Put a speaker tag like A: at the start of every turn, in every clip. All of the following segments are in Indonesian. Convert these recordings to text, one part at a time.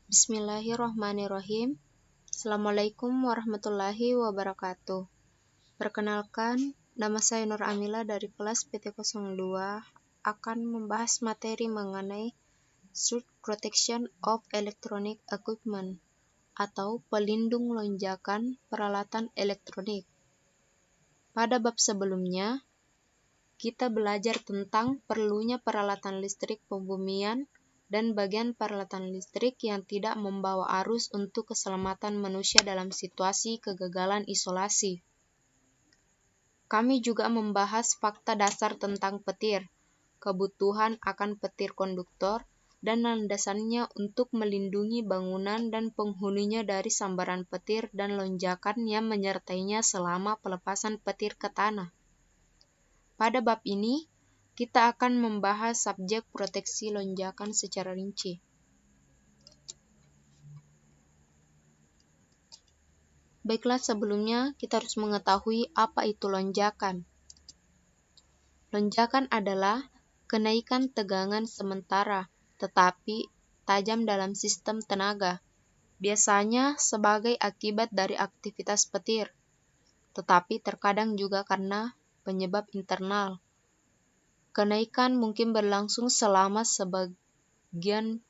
A: Bismillahirrahmanirrahim. Assalamualaikum warahmatullahi wabarakatuh. Perkenalkan, nama saya Nur Amila dari kelas PT02 akan membahas materi mengenai Surge Protection of Electronic Equipment atau pelindung lonjakan peralatan elektronik. Pada bab sebelumnya, kita belajar tentang perlunya peralatan listrik pembumian dan bagian peralatan listrik yang tidak membawa arus untuk keselamatan manusia dalam situasi kegagalan isolasi. Kami juga membahas fakta dasar tentang petir, kebutuhan akan petir konduktor, dan landasannya untuk melindungi bangunan dan penghuninya dari sambaran petir dan lonjakan yang menyertainya selama pelepasan petir ke tanah. Pada bab ini, kita akan membahas subjek proteksi lonjakan secara rinci. Baiklah, sebelumnya kita harus mengetahui apa itu lonjakan. Lonjakan adalah kenaikan tegangan sementara, tetapi tajam dalam sistem tenaga, biasanya sebagai akibat dari aktivitas petir, tetapi terkadang juga karena penyebab internal. Kenaikan mungkin berlangsung selama sebagian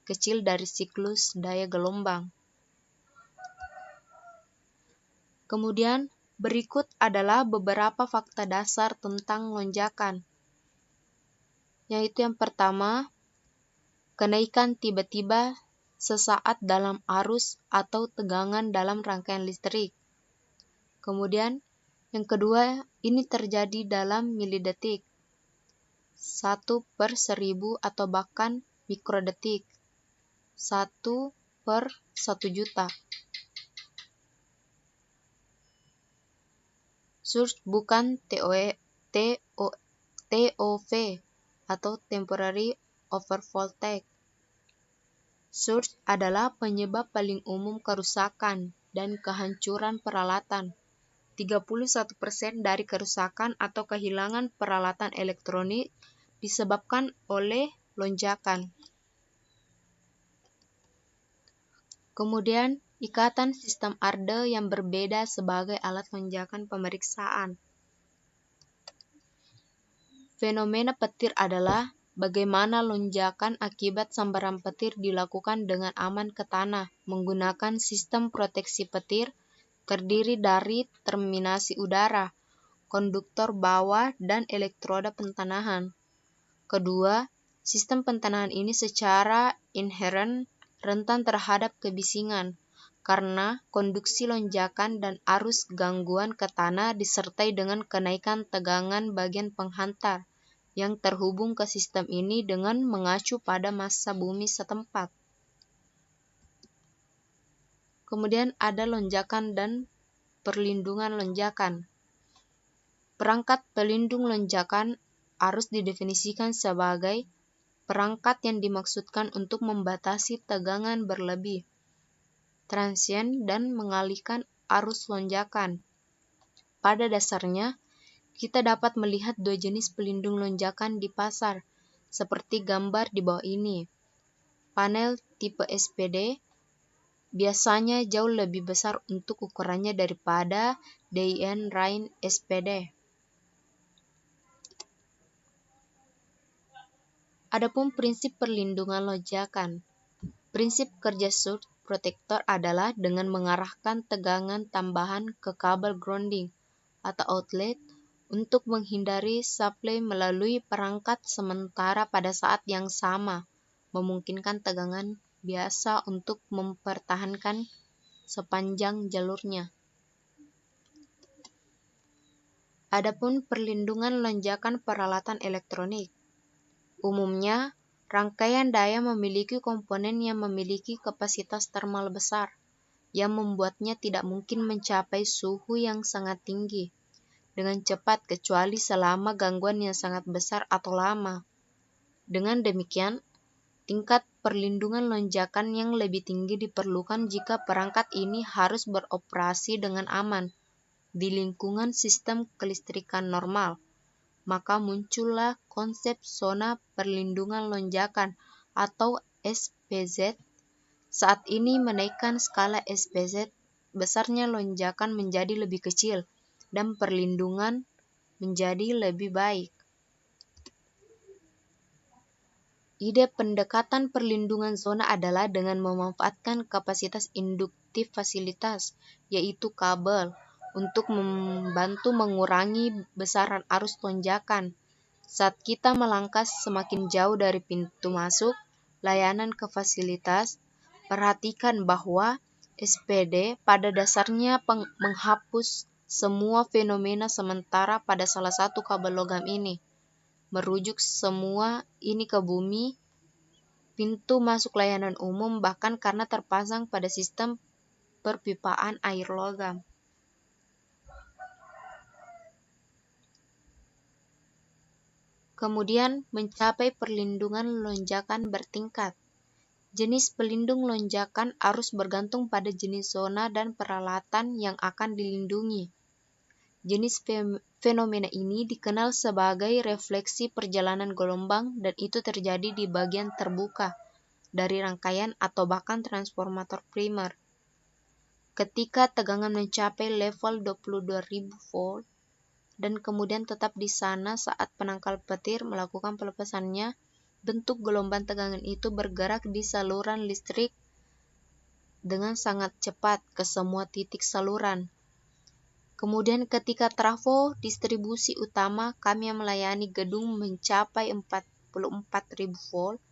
A: kecil dari siklus daya gelombang. Kemudian, berikut adalah beberapa fakta dasar tentang lonjakan, yaitu yang pertama, kenaikan tiba-tiba sesaat dalam arus atau tegangan dalam rangkaian listrik. Kemudian, yang kedua, ini terjadi dalam milidetik, 1/1000 atau bahkan mikrodetik, 1/1.000.000. Surge bukan TOV atau temporary overvoltage. Surge adalah penyebab paling umum kerusakan dan kehancuran peralatan. 31% dari kerusakan atau kehilangan peralatan elektronik disebabkan oleh lonjakan. Kemudian, ikatan sistem Arde yang berbeda sebagai alat lonjakan pemeriksaan. Fenomena petir adalah bagaimana lonjakan akibat sambaran petir dilakukan dengan aman ke tanah menggunakan sistem proteksi petir terdiri dari terminasi udara, konduktor bawah, dan elektroda pentanahan. Kedua, sistem pentanahan ini secara inheren rentan terhadap kebisingan, karena konduksi lonjakan dan arus gangguan ke tanah disertai dengan kenaikan tegangan bagian penghantar yang terhubung ke sistem ini dengan mengacu pada massa bumi setempat. Kemudian ada lonjakan dan perlindungan lonjakan. Perangkat pelindung lonjakan harus didefinisikan sebagai perangkat yang dimaksudkan untuk membatasi tegangan berlebih, transien, dan mengalihkan arus lonjakan. Pada dasarnya, kita dapat melihat dua jenis pelindung lonjakan di pasar, seperti gambar di bawah ini. Panel tipe SPD biasanya jauh lebih besar untuk ukurannya daripada DIN Rain SPD. Adapun prinsip perlindungan lonjakan. Prinsip kerja surge protector adalah dengan mengarahkan tegangan tambahan ke kabel grounding atau outlet untuk menghindari supply melalui perangkat sementara pada saat yang sama, memungkinkan tegangan biasa untuk mempertahankan sepanjang jalurnya. Adapun perlindungan lonjakan peralatan elektronik. Umumnya, rangkaian daya memiliki komponen yang memiliki kapasitas termal besar, yang membuatnya tidak mungkin mencapai suhu yang sangat tinggi dengan cepat kecuali selama gangguan yang sangat besar atau lama. Dengan demikian, tingkat perlindungan lonjakan yang lebih tinggi diperlukan jika perangkat ini harus beroperasi dengan aman di lingkungan sistem kelistrikan normal. Maka muncullah konsep zona perlindungan lonjakan atau SPZ Saat ini menaikkan skala SPZ, besarnya lonjakan menjadi lebih kecil dan perlindungan menjadi lebih baik. Ide pendekatan perlindungan zona adalah dengan memanfaatkan kapasitas induktif fasilitas, yaitu kabel, untuk membantu mengurangi besaran arus lonjakan. Saat kita melangkah semakin jauh dari pintu masuk layanan ke fasilitas, perhatikan bahwa SPD pada dasarnya menghapus semua fenomena sementara pada salah satu kabel logam ini. Merujuk semua ini ke bumi, pintu masuk layanan umum, bahkan karena terpasang pada sistem perpipaan air logam. Kemudian mencapai perlindungan lonjakan bertingkat. Jenis pelindung lonjakan harus bergantung pada jenis zona dan peralatan yang akan dilindungi. Jenis fenomena ini dikenal sebagai refleksi perjalanan gelombang dan itu terjadi di bagian terbuka dari rangkaian atau bahkan transformator primer. Ketika tegangan mencapai level 22.000 volt dan kemudian tetap di sana saat penangkal petir melakukan pelepasannya, bentuk gelombang tegangan itu bergerak di saluran listrik dengan sangat cepat ke semua titik saluran. Kemudian ketika trafo distribusi utama kami yang melayani gedung mencapai 44.000 volt,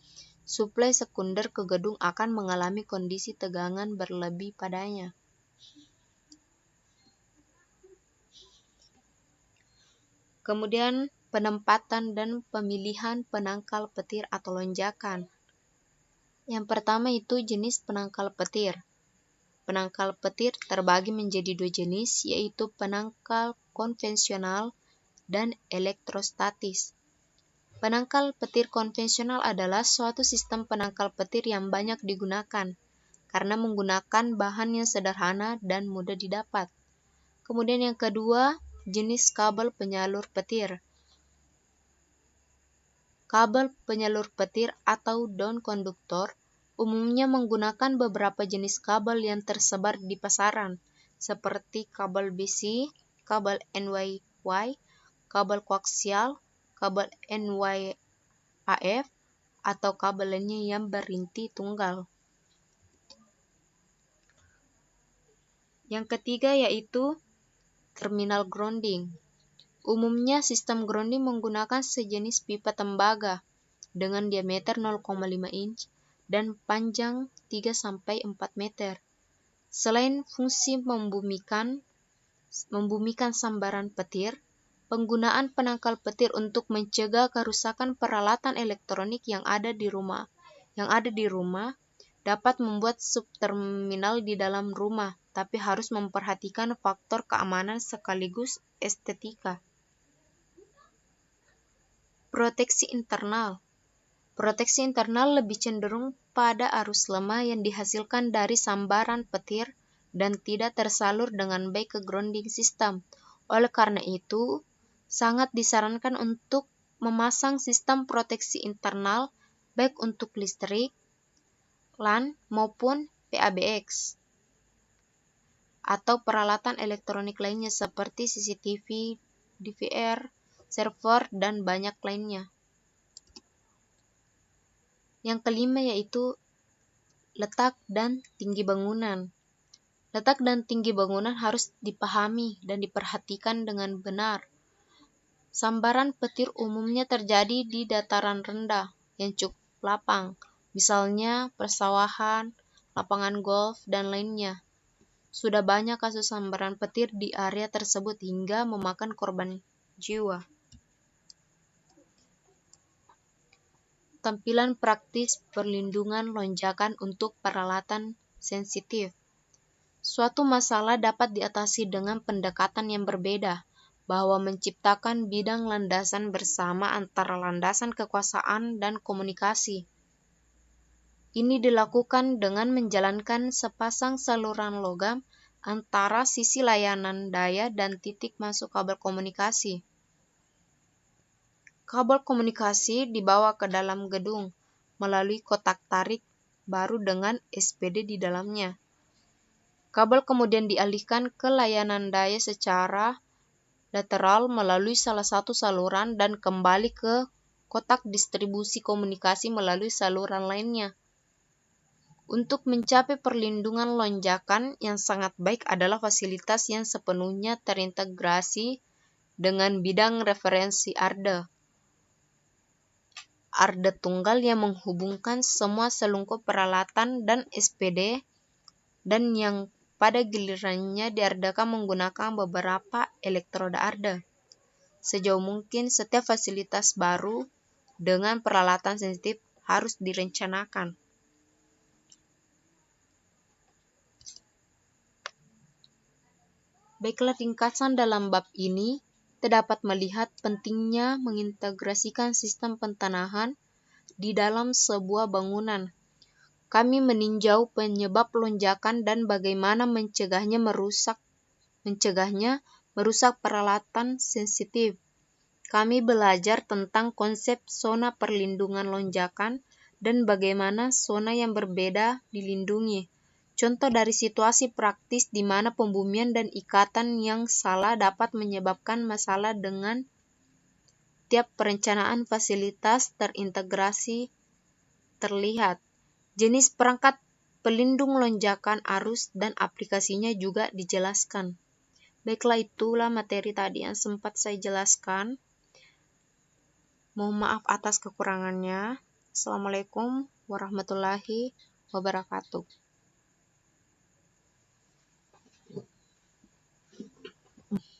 A: suplai sekunder ke gedung akan mengalami kondisi tegangan berlebih padanya. Kemudian penempatan dan pemilihan penangkal petir atau lonjakan. Yang pertama itu jenis penangkal petir. Penangkal petir terbagi menjadi dua jenis, yaitu penangkal konvensional dan elektrostatis. Penangkal petir konvensional adalah suatu sistem penangkal petir yang banyak digunakan, karena menggunakan bahan yang sederhana dan mudah didapat. Kemudian yang kedua, jenis kabel penyalur petir. Kabel penyalur petir atau down konduktor umumnya menggunakan beberapa jenis kabel yang tersebar di pasaran, seperti kabel BC, kabel NY, kabel koaksial, kabel NY-AF, atau kabel lainnya yang berinti tunggal. Yang ketiga yaitu terminal grounding. Umumnya sistem grounding menggunakan sejenis pipa tembaga dengan diameter 0,5 inch dan panjang 3-4 meter. Selain fungsi membumikan sambaran petir, penggunaan penangkal petir untuk mencegah kerusakan peralatan elektronik yang ada di rumah dapat membuat subterminal di dalam rumah, tapi harus memperhatikan faktor keamanan sekaligus estetika. Proteksi internal. Proteksi internal lebih cenderung pada arus lemah yang dihasilkan dari sambaran petir dan tidak tersalur dengan baik ke grounding system. Oleh karena itu, sangat disarankan untuk memasang sistem proteksi internal baik untuk listrik, LAN maupun PABX atau peralatan elektronik lainnya seperti CCTV, DVR, server, dan banyak lainnya. Yang kelima yaitu letak dan tinggi bangunan. Letak dan tinggi bangunan harus dipahami dan diperhatikan dengan benar. Sambaran petir umumnya terjadi di dataran rendah yang cukup lapang, misalnya persawahan, lapangan golf, dan lainnya. Sudah banyak kasus sambaran petir di area tersebut hingga memakan korban jiwa. Tampilan praktis perlindungan lonjakan untuk peralatan sensitif. Suatu masalah dapat diatasi dengan pendekatan yang berbeda, bahwa menciptakan bidang landasan bersama antara landasan kekuasaan dan komunikasi. Ini dilakukan dengan menjalankan sepasang saluran logam antara sisi layanan daya dan titik masuk kabel komunikasi. Kabel komunikasi dibawa ke dalam gedung melalui kotak tarik baru dengan SPD di dalamnya. Kabel kemudian dialihkan ke layanan daya secara lateral melalui salah satu saluran dan kembali ke kotak distribusi komunikasi melalui saluran lainnya. Untuk mencapai perlindungan lonjakan yang sangat baik adalah fasilitas yang sepenuhnya terintegrasi dengan bidang referensi ARDA. ARDA tunggal yang menghubungkan semua selungkup peralatan dan SPD dan yang pada gilirannya diardakan menggunakan beberapa elektroda ARDA. Sejauh mungkin setiap fasilitas baru dengan peralatan sensitif harus direncanakan. Baiklah, ringkasan dalam bab ini terdapat melihat pentingnya mengintegrasikan sistem pentanahan di dalam sebuah bangunan. Kami meninjau penyebab lonjakan dan bagaimana mencegahnya merusak peralatan sensitif. Kami belajar tentang konsep zona perlindungan lonjakan dan bagaimana zona yang berbeda dilindungi. Contoh dari situasi praktis di mana pembumian dan ikatan yang salah dapat menyebabkan masalah dengan tiap perencanaan fasilitas terintegrasi terlihat. Jenis perangkat pelindung lonjakan arus dan aplikasinya juga dijelaskan. Baiklah, itulah materi tadi yang sempat saya jelaskan. Mohon maaf atas kekurangannya. Assalamualaikum warahmatullahi wabarakatuh.